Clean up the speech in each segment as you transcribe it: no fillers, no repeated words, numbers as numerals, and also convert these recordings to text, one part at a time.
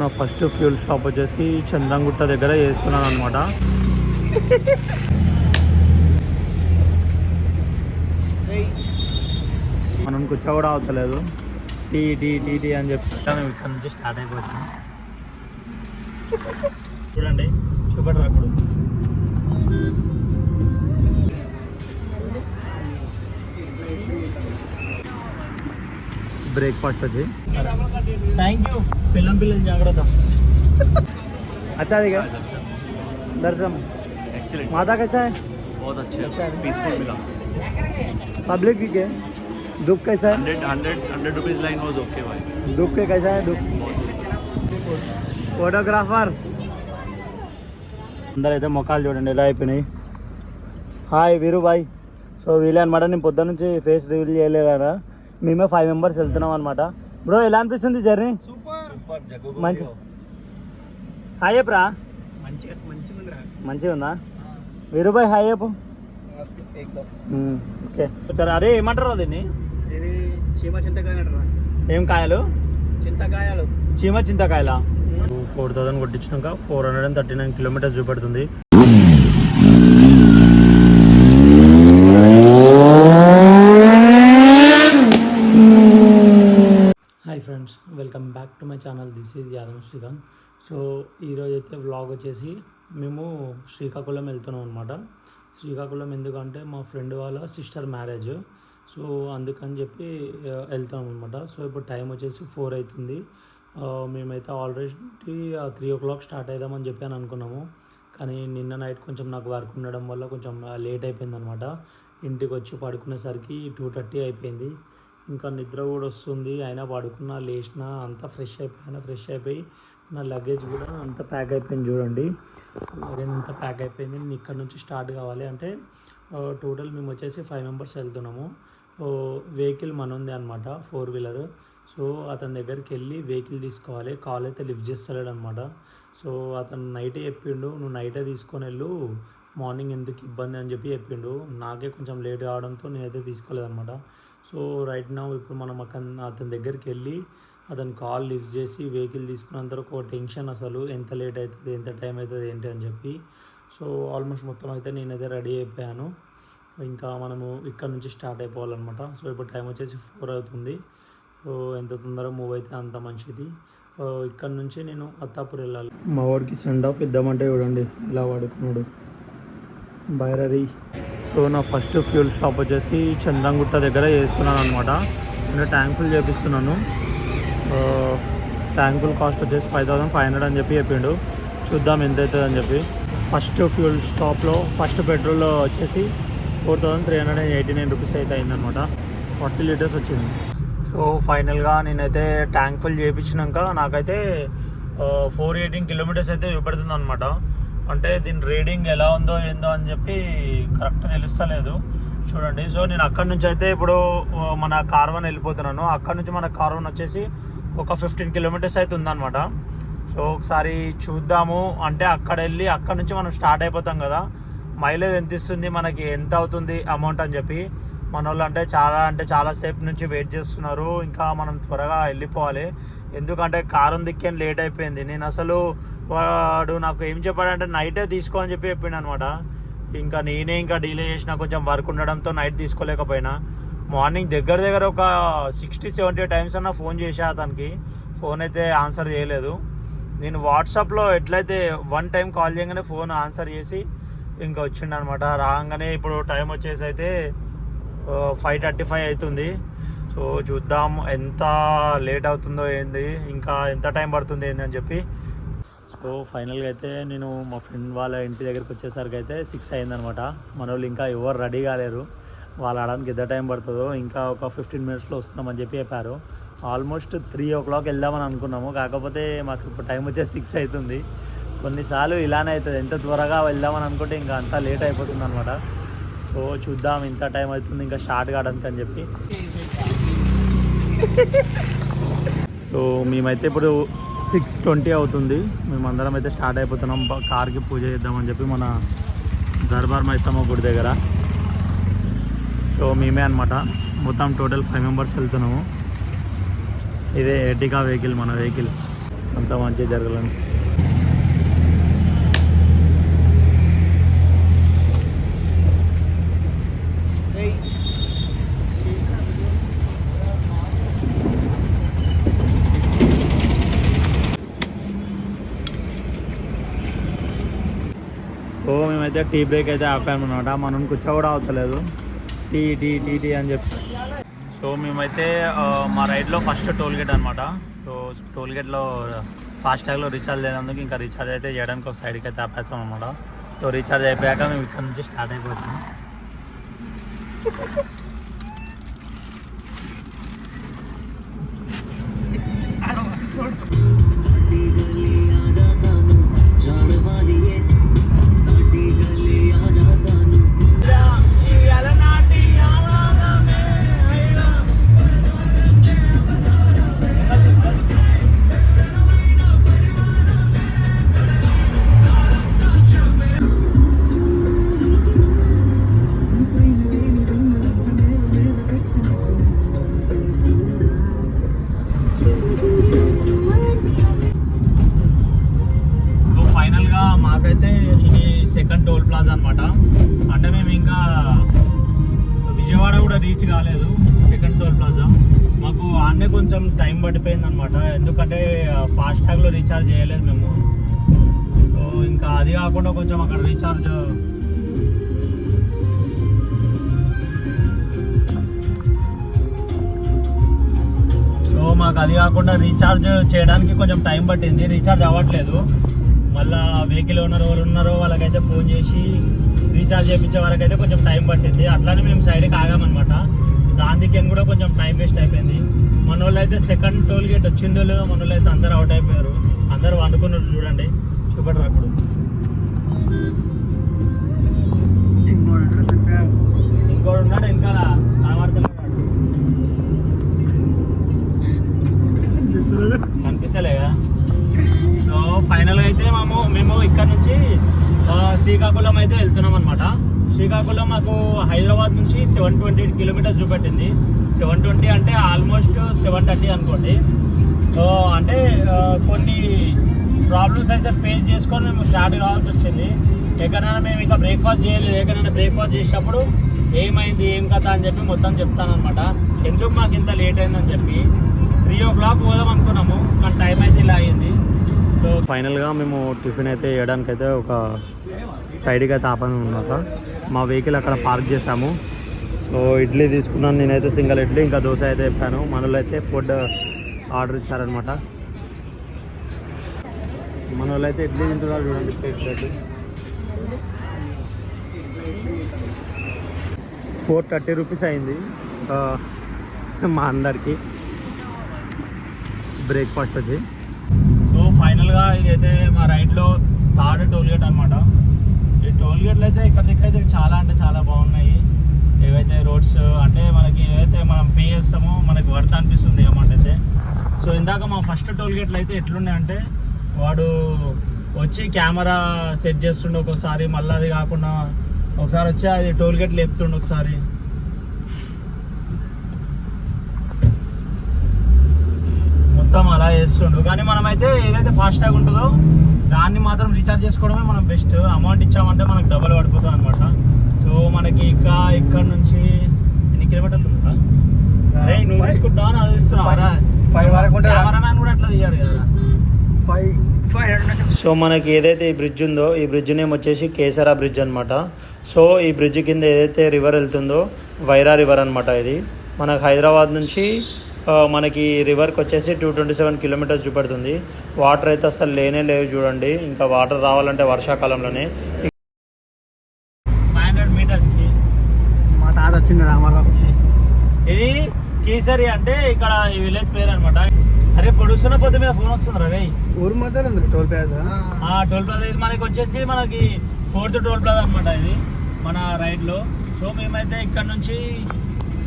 నా first fuel stop వచ్చేసి చంద్రంగుట్ట దగ్గర చేస్తున్నాను అనమాట. మనం కూర్చో కూడా అవుతలేదు. టీ టీ టీ టీ అని చెప్పి మేము ఇక్కడ నుంచి స్టార్ట్ అయిపోతున్నాం. చూడండి చూపడరా ఇప్పుడు ब्रेकफास्ट अच्छे थैंक यू फिल्म पिल्ल जाग्रता अच्छा दिखा दर्शन एक्सीलेंट माता कैसा है बहुत अच्छा है पीसफुल मिला पब्लिक की क्या दुख कैसा है 100 रुपीज लाइन वाज ओके भाई दुख के कैसा है दुख फोटोग्राफर अंदर అయితే మొఖాలు చూడండి ఎలా అయిపోయినాయి. హాయ్ వీరు బాయ్. సో వీలే అనమాట. నేను పొద్దున్న నుంచి ఫేస్ రివీల్ చేయలేదా. మేమే 5 మెంబర్స్ వెళ్తున్నాం అనమాట. బ్రో ఎలా అనిపిస్తుంది జర్నీ? మంచి హాయ్ చెప్పరా. మంచిగా ఉందా వీరుబాయ్? హాయ్ చెప్పు. ఓకే సరే. అరే ఏమంటారు దీన్ని? ఏం కాయలు? చింతకాయలు. చీమ చింతకాయల. 4000 కొట్టించినాక 439 కిలోమీటర్స్ చూపెడుతుంది. Hi friends, welcome back to my channel. This is Yadav Srikanth. So ఈరోజు అయితే వ్లాగ్ వచ్చేసి మేము శ్రీకాకుళం వెళ్తున్నాం అనమాట. శ్రీకాకుళం ఎందుకంటే మా ఫ్రెండ్ వాళ్ళ సిస్టర్ మ్యారేజ్. సో అందుకని చెప్పి వెళ్తాం అనమాట. సో ఇప్పుడు టైం వచ్చేసి 4 అవుతుంది. మేమైతే ఆల్రెడీ 3 o'clock స్టార్ట్ అవుదామని చెప్పి అని అనుకున్నాము. కానీ నిన్న నైట్ కొంచెం నాకు వర్క్ ఉండడం వల్ల కొంచెం లేట్ అయిపోయింది అనమాట. ఇంటికి వచ్చి పడుకునేసరికి 2:30 అయిపోయింది. ఇంకా నిద్ర కూడా వస్తుంది. అయినా పడుకున్నా లేచిన అంతా ఫ్రెష్ అయిపోయి నా లగేజ్ కూడా అంతా ప్యాక్ అయిపోయింది. చూడండి లగేజ్ అంతా ప్యాక్ అయిపోయింది. నేను ఇక్కడ నుంచి స్టార్ట్ కావాలి అంటే టోటల్ మేము వచ్చేసి 5 మెంబర్స్ వెళ్తున్నాము. వెహికల్ మనది అనమాట, 4-wheeler. సో అతని దగ్గరికి వెళ్ళి వెహికల్ తీసుకోవాలి. కాల్ అయితే లిఫ్ట్ చేస్తలేడు అనమాట. సో అతను నైటే చెప్పిండు, నువ్వు నైటే తీసుకొని వెళ్ళు, మార్నింగ్ ఎందుకు ఇబ్బంది అని చెప్పి చెప్పిండు. నాకే కొంచెం లేట్ కావడంతో నేనైతే తీసుకోలేదన్నమాట. సో రైట్ నౌ ఇప్పుడు మనం అతని దగ్గరికి వెళ్ళి అతను కాల్ లిఫ్ట్ చేసి వెహికల్ తీసుకున్నంత ఒక టెన్షన్, అసలు ఎంత లేట్ అవుతుంది, ఎంత టైం అవుతుంది ఏంటి అని చెప్పి. సో ఆల్మోస్ట్ మొత్తం అయితే నేనైతే రెడీ అయిపోయాను. ఇంకా మనము ఇక్కడ నుంచి స్టార్ట్ అయిపోవాలన్నమాట. సో ఇప్పుడు టైం వచ్చేసి 4 అవుతుంది. సో ఎంత తొందరగా మూవ్ అయితే అంత మంచిది. ఇక్కడ నుంచి నేను అత్తాపూర్ వెళ్ళాలి. మా వాడికి సెండ్ ఆఫ్ ఇద్దామంటే చూడండి ఇలా వాడుకున్నాడు బైరరీ. సో నా ఫస్ట్ ఫ్యూల్ స్టాప్ వచ్చేసి చంద్రంగుట్ట దగ్గర చేస్తున్నాను అనమాట. నేను ట్యాంక్ ఫుల్ చేపిస్తున్నాను. ట్యాంక్ ఫుల్ కాస్ట్ వచ్చేసి 5500 అని చెప్పి చెప్పిండు. చూద్దాం ఎంత అవుతుంది అని చెప్పి. ఫస్ట్ ఫ్యూల్ స్టాప్లో ఫస్ట్ పెట్రోల్ వచ్చేసి 4389 రూపీస్ అయితే అయిందనమాట. 40 లీటర్స్ వచ్చింది. సో ఫైనల్గా నేనైతే ట్యాంక్ ఫుల్ చేయించినాక నాకైతే 418 కిలోమీటర్స్ అయితే చూపెడుతుంది అనమాట. అంటే దీని రీడింగ్ ఎలా ఉందో ఏందో అని చెప్పి కరెక్ట్ తెలుస్తలేదు చూడండి. సో నేను అక్కడి నుంచి అయితే ఇప్పుడు మన కార్వన్ వెళ్ళిపోతున్నాను. అక్కడ నుంచి మన కార్వన్ వచ్చేసి ఒక 15 కిలోమీటర్స్ అయితే ఉందన్నమాట. సో ఒకసారి చూద్దాము. అంటే అక్కడ వెళ్ళి అక్కడ నుంచి మనం స్టార్ట్ అయిపోతాం కదా, మైలేజ్ ఎంత ఇస్తుంది, మనకి ఎంత అవుతుంది అమౌంట్ అని చెప్పి మన వాళ్ళు అంటే చాలా సేపు నుంచి వెయిట్ చేస్తున్నారు. ఇంకా మనం త్వరగా వెళ్ళిపోవాలి. ఎందుకంటే కారు దిక్కేం లేట్ అయిపోయింది. నేను అసలు వాడు నాకు ఏం చెప్పాడంటే నైటే తీసుకో అని చెప్పి చెప్పిండు అనమాట. ఇంకా నేనే ఇంకా డిలే చేసిన, కొంచెం వర్క్ ఉండడంతో నైట్ తీసుకోలేకపోయినా. మార్నింగ్ దగ్గర ఒక 60-70 టైమ్స్ అన్న ఫోన్ చేసా అతనికి. ఫోన్ అయితే ఆన్సర్ చేయలేదు. నేను వాట్సాప్లో ఎట్లయితే 1 టైం కాల్ చేయగానే ఫోన్ ఆన్సర్ చేసి ఇంకా వచ్చిండు అనమాట. రాగానే ఇప్పుడు టైం వచ్చేసి అయితే 5:35 అవుతుంది. సో చూద్దాం ఎంత లేట్ అవుతుందో ఏంది, ఇంకా ఎంత టైం పడుతుంది ఏంది అని చెప్పి. సో ఫైనల్గా అయితే నేను మా ఫ్రెండ్ వాళ్ళ ఇంటి దగ్గరికి వచ్చేసరికి అయితే 6 అయిందనమాట. మన వాళ్ళు ఇంకా ఎవరు రెడీ కాలేరు. వాళ్ళు ఆడడానికి ఎంత టైం పడుతుందో, ఇంకా ఒక 15 మినిట్స్లో వస్తున్నామని చెప్పి చెప్పారు. ఆల్మోస్ట్ 3 o'clock వెళ్దామని అనుకున్నాము. కాకపోతే మాకు ఇప్పుడు టైం వచ్చేసి 6 అవుతుంది. కొన్నిసార్లు ఇలానే అవుతుంది, ఎంత త్వరగా వెళ్దామని అనుకుంటే ఇంకా అంతా లేట్ అయిపోతుంది అనమాట. సో చూద్దాం ఎంత టైం అవుతుంది ఇంకా స్టార్ట్ కావడానికి అని చెప్పి. సో మేమైతే ఇప్పుడు 6:20 అవుతుంది. మేమందరం అయితే స్టార్ట్ అయిపోతున్నాం. కార్కి పూజ చేద్దామని చెప్పి మన దర్బార్ మైసమ్మ గుడి దగ్గర. సో మేమే అనమాట మొత్తం టోటల్ 5 మెంబర్స్ వెళ్తున్నాము. ఇదే ఎర్టిగా వెహికల్, మన వెహికల్. అంతా మంచిగా జరగాలని. సో మేమైతే టీ బ్రేక్ అయితే ఆపామన్నమాట. మనం కూర్చో కూడా అవసలేదు, టీ టీ టీ టీ అని చెప్పి. సో మేమైతే మా రైడ్లో ఫస్ట్ టోల్ గేట్ అనమాట. సో టోల్ గేట్లో ఫాస్టాగ్లో రీఛార్జ్ చేయడానికి ఇంకా రీఛార్జ్ అయితే చేయడానికి ఒక సైడ్కి అయితే ఆపేస్తాం అనమాట. సో రీఛార్జ్ అయిపోయాక మేము ఇక్కడ నుంచి స్టార్ట్ అయిపోతాం. మాకైతే ఇది సెకండ్ టోల్ ప్లాజా అనమాట. అంటే మేము ఇంకా విజయవాడ కూడా రీచ్ కాలేదు. సెకండ్ టోల్ ప్లాజా మాకు ఆన్నే కొంచెం టైం పట్టిపోయింది అనమాట. ఎందుకంటే ఫాస్టాగ్లో రీఛార్జ్ చేయలేదు మేము. సో ఇంకా అది కాకుండా కొంచెం అక్కడ రీఛార్జ్ మాకు అది కాకుండా రీఛార్జ్ చేయడానికి కొంచెం టైం పట్టింది. రీఛార్జ్ అవ్వట్లేదు. మళ్ళీ వెహికల్ ఓనర్ వాళ్ళు ఉన్నారో వాళ్ళకైతే ఫోన్ చేసి రీఛార్జ్ చేయించే వరకు అయితే కొంచెం టైం పట్టింది. అట్లానే మేము సైడ్కి ఆగామన్నమాట. దానికి కూడా కొంచెం టైం వేస్ట్ అయిపోయింది. మన వాళ్ళు అయితే సెకండ్ టోల్ గేట్ వచ్చిందో లేదో మన వాళ్ళు అయితే అందరూ అవుట్ అయిపోయారు. అందరూ వండుకున్నారు చూడండి. చూపడరు అప్పుడు ఇంకోటి ఉన్నాడు వెనకాల కనబడుతున్నాడు. కనిపిస్తలేగా. సో ఫైనల్గా అయితే మేము ఇక్కడ నుంచి శ్రీకాకుళం అయితే వెళ్తున్నాం అనమాట. శ్రీకాకుళం మాకు హైదరాబాద్ నుంచి 720 కిలోమీటర్స్ చూపెట్టింది. 720 అంటే ఆల్మోస్ట్ 730 అనుకోండి. సో అంటే కొన్ని ప్రాబ్లమ్స్ అయితే ఫేస్ చేసుకొని మేము స్టార్ట్ కావాల్సి వచ్చింది. ఎక్కడైనా మేము ఇంకా బ్రేక్ఫాస్ట్ చేయలేదు. ఎక్కడైనా బ్రేక్ఫాస్ట్ చేసేటప్పుడు ఏమైంది ఏం కథ అని చెప్పి మొత్తం చెప్తానమాట. ఎందుకు మాకు ఇంత లేట్ అయిందని చెప్పి 3 o'clock పోదాం అనుకున్నాము, కానీ టైం అయితే ఇలా అయ్యింది. సో ఫైనల్గా మేము టిఫిన్ అయితే వేయడానికి అయితే ఒక సైడ్కి అయితే ఆపని ఉన్నాక మా వెహికల్ అక్కడ పార్క్ చేసాము. సో ఇడ్లీ తీసుకున్నాను నేనైతే, సింగల్ ఇడ్లీ, ఇంకా దోశ అయితే చెప్పాను. మనలో అయితే ఫుడ్ ఆర్డర్ ఇచ్చారనమాట. మన వాళ్ళు అయితే ఇడ్లీ తింటున్నారు చూడండి. ప్లేట్ 430 రూపీస్ అయింది మా అందరికి బ్రేక్ఫాస్ట్ వచ్చి. సో ఫైనల్గా ఇదైతే మా రైడ్లో థర్డ్ టోల్ గేట్ అనమాట. ఈ టోల్ గేట్లు అయితే ఇక్కడ దిక్కైతే చాలా అంటే చాలా బాగున్నాయి. ఏవైతే రోడ్స్ అంటే మనకి ఏవైతే మనం పే చేస్తామో మనకి వర్త్ అనిపిస్తుంది అమౌంట్ అయితే. సో ఇందాక మా ఫస్ట్ టోల్ గేట్లు అయితే ఎట్లున్నాయంటే వాడు వచ్చి కెమెరా సెట్ చేస్తుండే ఒకసారి, మళ్ళీ అది కాకుండా ఒకసారి వచ్చి అది టోల్ గేట్ లేపుతుండే ఒకసారి. మొత్తం అలా చేస్తుండ్రు. కానీ మనమైతే ఏదైతే ఫాస్టాగ్ ఉంటుందో దాన్ని మాత్రం రీఛార్జ్ చేసుకోవడమే మనం బెస్ట్. అమౌంట్ ఇచ్చామంటే మనకు డబల్ పడిపోతుంది అనమాట. సో మనకి ఇక్కడ నుంచి ఎన్ని కిలోమీటర్లు ఉందా? అరే నువ్వు తీసుకుంటావు అని అది ఇస్తున్నావు. కెమెరామ్యాన్ కూడా అట్లా తీయాడు కదా. 500. సో మనకి ఏదైతే ఈ బ్రిడ్జ్ ఉందో ఈ బ్రిడ్జ్ నేమ్ వచ్చేసి కేసరా బ్రిడ్జ్ అనమాట. సో ఈ బ్రిడ్జ్ కింద ఏదైతే రివర్ వెళ్తుందో వైరా రివర్ అనమాట. ఇది మనకు హైదరాబాద్ నుంచి మనకి రివర్కి వచ్చేసి 227 కిలోమీటర్స్ చూపెడుతుంది. వాటర్ అయితే అసలు లేనే లేవు చూడండి. ఇంకా వాటర్ రావాలంటే వర్షాకాలంలోనే. 500 మీటర్స్కి మా తాత వచ్చింది రామారావు. ఇది కేసరి అంటే ఇక్కడ ఈ విలేజ్ పేరు అనమాట. అరే పొడుస్తున్న పొద్దు మీద ఫోన్ వస్తుంది రవి. ఊరు మధ్యలో ఉంది టోల్ ప్లాజా. టోల్ ప్లాజా ఇది మనకి వచ్చేసి మనకి 4th టోల్ ప్లాజా అనమాట ఇది మన రైడ్లో. సో మేమైతే ఇక్కడ నుంచి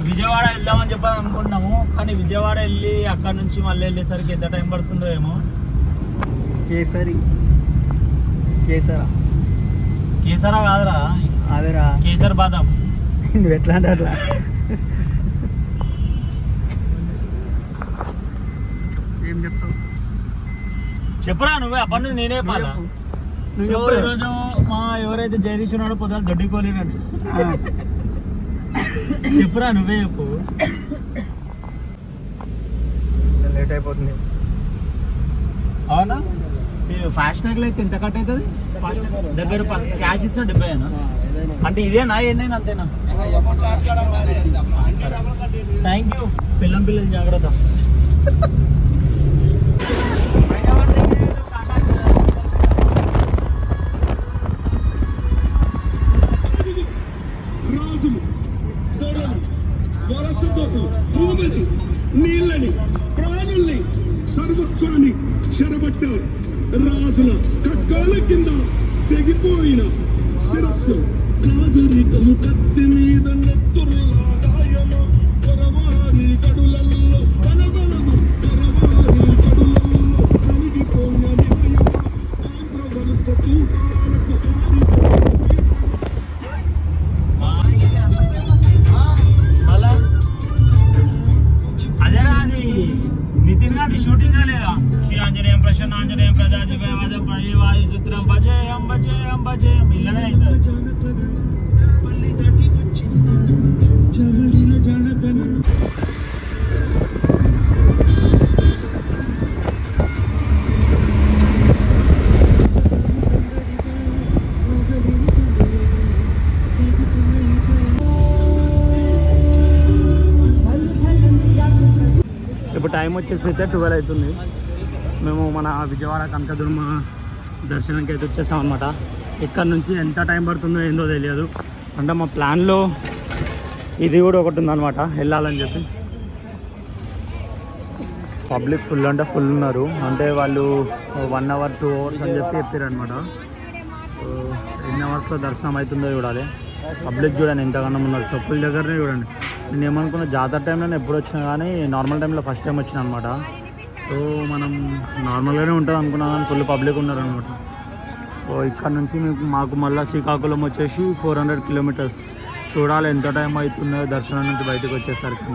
విజయవాడ వెళ్దామని చెప్పని అనుకుంటున్నాము. కానీ విజయవాడ వెళ్ళి అక్కడ నుంచి మళ్ళీ వెళ్ళేసరికి ఎంత టైం పడుతుందో ఏమో. కేసరా కాదురా, అదేరా కేసర్ బాదం. నువ్వు ఎట్లా అంటే అట్లా. ఏం చెప్తావు? చెప్పరా నువ్వే అప్పటి నుంచి నేనే పాలా ఈరోజు మా ఎవరైతే జగదీష్ ఉన్నాడో పొద్దున దొడ్డికోలేనట్టు చెప్పురా నువ్వే చెప్పు. లేట్ అయిపోతుంది. అవునా ఫాస్ట్ ట్యాగ్లో అయితే ఎంత కట్ అవుతుంది? ఫాస్ట్ 70 రూపాయలు క్యాష్ ఇస్తే 70 అంటే ఇదేనా ఎన్నైనా అంతేనా? Thank you. పిల్లలు జాగ్రత్త. భూమిని నీళ్ళని ప్రాణుల్ని సర్వస్వాన్ని చెరబట్టారు. రాజుల కట్కాల కింద తెగిపోయిన శిరస్సు రాజరికము కత్తి మీద నెత్తురులాగాయమ పరవారి గడులల్లో కనబలము పరవారి గడులల్లో కలిగిపోయిన న్యాయమ ఆంధ్ర వలస తూటాలకు నితిన్ గారి షూటింగ్ లేదా? శ్రీ ఆంజనేయం ప్రసన్న ఆంజనేయం ప్రజాధిపతి వాయు చిత్రం భజేయం భజేయం భజేయం ఇల్లనే అవుతుంది. ఇప్పుడు టైం వచ్చేసి అయితే 12 అవుతుంది. మేము మన విజయవాడ కనకదుర్మ దర్శనానికి అయితే వచ్చేసాం అనమాట. ఇక్కడ నుంచి ఎంత టైం పడుతుందో ఏందో తెలియదు. అంటే మా ప్లాన్లో ఇది కూడా ఒకటి ఉందన్నమాట, వెళ్ళాలని చెప్పి. పబ్లిక్ ఫుల్ అంటే ఫుల్ ఉన్నారు. అంటే వాళ్ళు 1 అవర్ 2 అవర్స్ అని చెప్పి చెప్పారు అనమాట. ఎన్ని అవర్స్లో దర్శనం అవుతుందో చూడాలి. పబ్లిక్ చూడండి ఎంతగానో ఉన్నారు. చెప్పుల దగ్గరనే చూడండి. నేను ఏమనుకున్నా జాతర టైంలో ఎప్పుడు వచ్చినా కానీ నార్మల్ టైంలో ఫస్ట్ టైం వచ్చినా అనమాట. సో మనం నార్మల్గానే ఉంటుంది అనుకున్నా కానీ ఫుల్ పబ్లిక్ ఉన్నారనమాట. సో ఇక్కడ నుంచి మాకు మళ్ళీ శ్రీకాకుళం వచ్చేసి 400 కిలోమీటర్స్. చూడాలి ఎంత టైం అవుతుందో దర్శనం నుంచి బయటకు వచ్చేసరికి.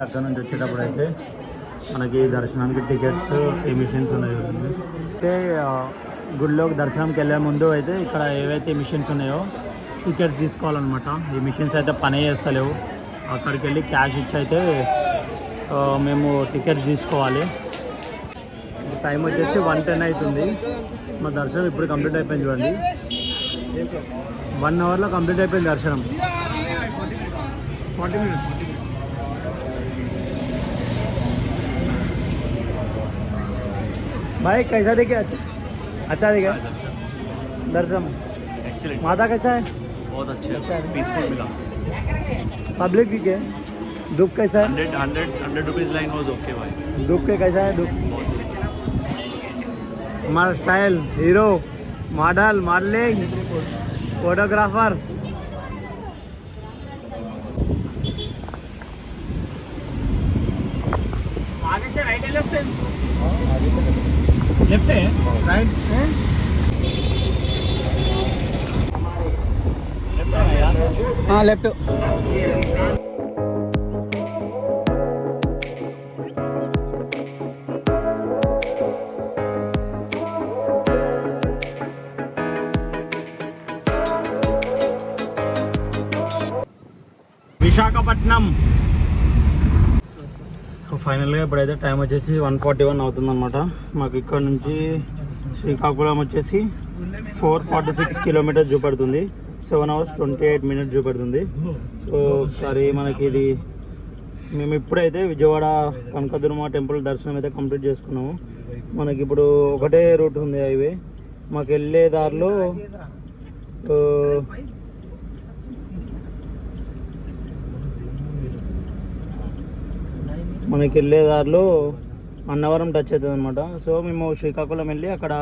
అక్కడ నుంచి వచ్చేటప్పుడు అయితే మనకి దర్శనానికి టికెట్స్ ఎమిషన్స్ ఉన్నాయి. అయితే గుడిలోకి దర్శనంకి వెళ్ళే ముందు అయితే ఇక్కడ ఏవైతే ఎమిషన్స్ ఉన్నాయో టికెట్స్ తీసుకోవాలన్నమాట. ఈ మిషన్స్ అయితే పనే చేస్తలేవు. అక్కడికి వెళ్ళి క్యాష్ ఇచ్చి అయితే మేము టికెట్స్ తీసుకోవాలి. టైం వచ్చేసి 1:10 అవుతుంది. మా దర్శనం ఇప్పుడు కంప్లీట్ అయిపోయింది చూడండి. 1 అవర్లో కంప్లీట్ అయిపోయింది దర్శనం. 40 minutes. भाई कैसा देखे? अच्छा देखे दर्शन? एक्सीलेंट. माता कैसा है? बहुत अच्छा है. पीसफुल मिला. पब्लिक भी है. दुख कैसा है? 100 रुपीज लाइन वाज ओके भाई. दुख के कैसा है? दुख हमारा style hero model modelling photographer. आगे से राइट है लेफ्ट है? लेफ्ट है राइट है. हाँ लेफ्ट. విశాఖపట్నం. ఫైనల్గా ఇప్పుడైతే టైం వచ్చేసి 1:41 అవుతుందన్నమాట. మాకు ఇక్కడ నుంచి శ్రీకాకుళం వచ్చేసి 446 కిలోమీటర్స్ చూపెడుతుంది. 7 hours 28 minutes చూపెడుతుంది. సో సరే మనకి ఇది మేము ఇప్పుడైతే విజయవాడ కనకదుర్మ టెంపుల్ దర్శనం అయితే కంప్లీట్ చేసుకున్నాము. మనకి ఇప్పుడు ఒకటే రూట్ ఉంది హైవే. మాకు వెళ్ళే దారిలో అన్నవరం టచ్ అవుతుంది అనమాట. సో మేము శ్రీకాకుళం వెళ్ళి అక్కడ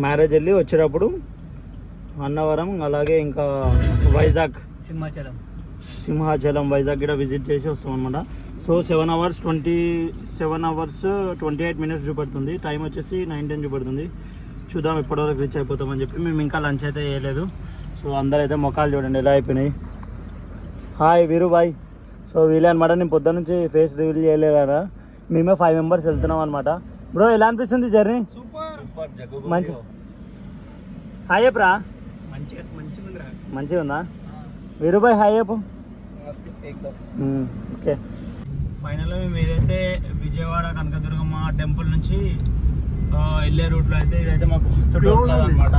మ్యారేజ్ వెళ్ళి వచ్చేటప్పుడు అన్నవరం అలాగే ఇంకా వైజాగ్ సింహాచలం వైజాగ్ కూడా విజిట్ చేసి వస్తాం అనమాట. సో 7 hours 28 minutes చూపెడుతుంది. టైం వచ్చేసి 9:10 చూపెడుతుంది. చూద్దాం ఎప్పటివరకు రీచ్ అయిపోతామని చెప్పి. మేము ఇంకా లంచ్ అయితే చేయలేదు. సో అందరైతే మొఖాలు చూడండి ఎలా అయిపోయినాయి. హాయ్ వీరు బాయ్. సో వీలే అనమాట. నేను పొద్దున్న నుంచి ఫేస్ రివీల్ చేయలేదన్నా. మేమే 5 members వెళ్తున్నాం అనమాట. బ్రో ఎలా అనిపిస్తుంది జర్నీ? సూపర్ మంచి హాయ్ చెప్పరా. మంచిగా ఉందిరా. మంచిగా ఉందా? వీరుబాయ్ హాయ్ చెప్పు. మస్తు ఏకదం. ఓకే ఫైనల్గా మేము ఏదైతే విజయవాడ కనకదుర్గమ్మ టెంపుల్ నుంచి వెళ్ళే రూట్లో అయితే ఇదైతే మాకు 5th టోల్ ప్లాజా అనమాట.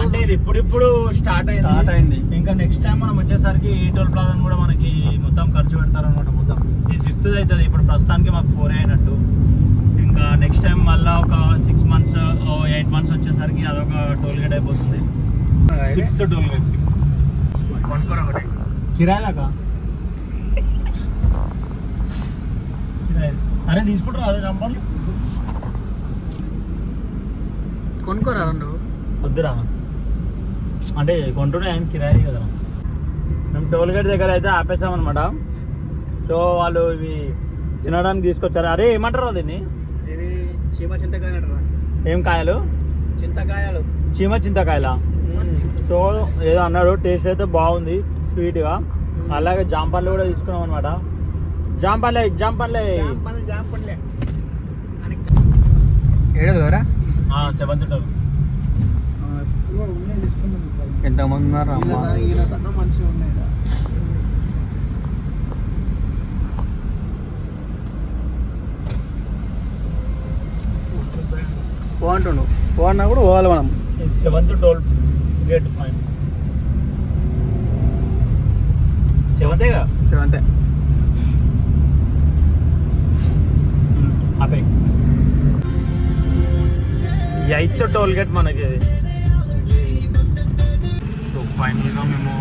అంటే ఇది ఇప్పుడు స్టార్ట్ అయింది. ఇంకా నెక్స్ట్ టైం మనం వచ్చేసరికి ఈ టోల్ ప్లాజా కూడా మనకి మొత్తం ఖర్చు పెడతారనమాట. మొత్తం ఇది 5th అవుతుంది. ఇప్పుడు ప్రస్తుతానికి మాకు 4 అయినట్టు. ఇంకా నెక్స్ట్ టైం మళ్ళీ ఒక 6 months 8 months వచ్చేసరికి అదొక టోల్ గేట్ అయిపోతుంది. 6th టోల్ గేట్ కొనుక్కోరా ఒకటి. కిరాయి దాకా అరే తీసుకుంటారా? అదే రంపాలి కొనుక్కోరా రెండు. వద్దురా అంటే కొంటున్నా ఆయన కిరాయి కదరా. మేము టోల్ గేట్ దగ్గర అయితే ఆపేసామన్నమాట. సో వాళ్ళు ఇవి తినడానికి తీసుకొచ్చారు. అరే ఏమంటారు దీన్ని? ఇవి చీమ చింతకాయలు. ఏం కాయలు? చింతకాయలు. చీమ చింతకాయలా? సో ఏదో అన్నాడు. టేస్ట్ అయితే బాగుంది స్వీట్గా. అలాగే జాంపన్లు కూడా తీసుకున్నాం అనమాట. జాంపన్లే ఏడు కదా 7th టోల్. ఎంతమంది ఉన్నారు అమ్మ? మంచిగా ఉన్నాయి. పోంటుండు పోన్నా కూడా పోవాలి మనం. 7th toll gate fine. 7th అంతే. ఆపే 8th టోల్ గేట్ మనకి. సో ఫైనల్గా మేము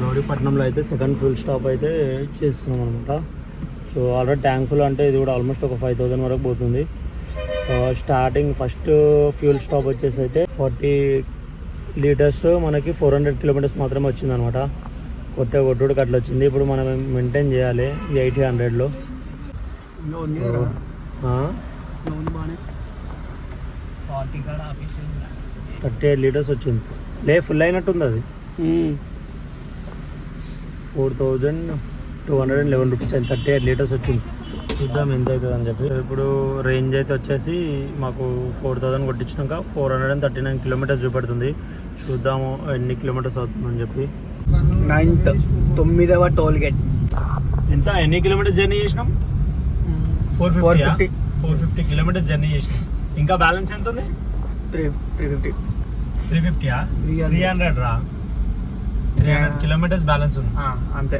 గౌరీపట్నంలో అయితే సెకండ్ ఫుల్ స్టాప్ అయితే చేస్తున్నాం అనమాట. సో ఆల్రెడీ ట్యాంక్ ఫుల్ అంటే ఇది కూడా ఆల్మోస్ట్ ఒక 5000 వరకు పోతుంది. స్టార్టింగ్ ఫస్ట్ ఫ్యూల్ స్టాప్ వచ్చేసి అయితే 40 లీటర్స్ మనకి 400 kilometers మాత్రమే వచ్చిందనమాట. కొట్టుడికి అట్లా వచ్చింది. ఇప్పుడు మనం మెయింటైన్ చేయాలి 800లో. 38 లీటర్స్ వచ్చింది. ఫుల్ అయినట్టుంది అది. 4211 రూపీస్ అయింది. 38 లీటర్స్ వచ్చింది. చూద్దాం ఎంత అవుతుంది అని చెప్పి. ఇప్పుడు రేంజ్ అయితే వచ్చేసి మాకు 4000 కొట్టించినాక 439 kilometers చూపెడుతుంది. చూద్దాము ఎన్ని కిలోమీటర్స్ అవుతుందని చెప్పి. 9వ టోల్ గేట్. ఎన్ని కిలోమీటర్స్ జర్నీ చేసినాం? 450 kilometers జర్నీ చేసినాం. ఇంకా బ్యాలెన్స్ ఎంత ఉంది? 350. 350 300 రా. 300 kilometers బ్యాలెన్స్ ఉంది అంతే.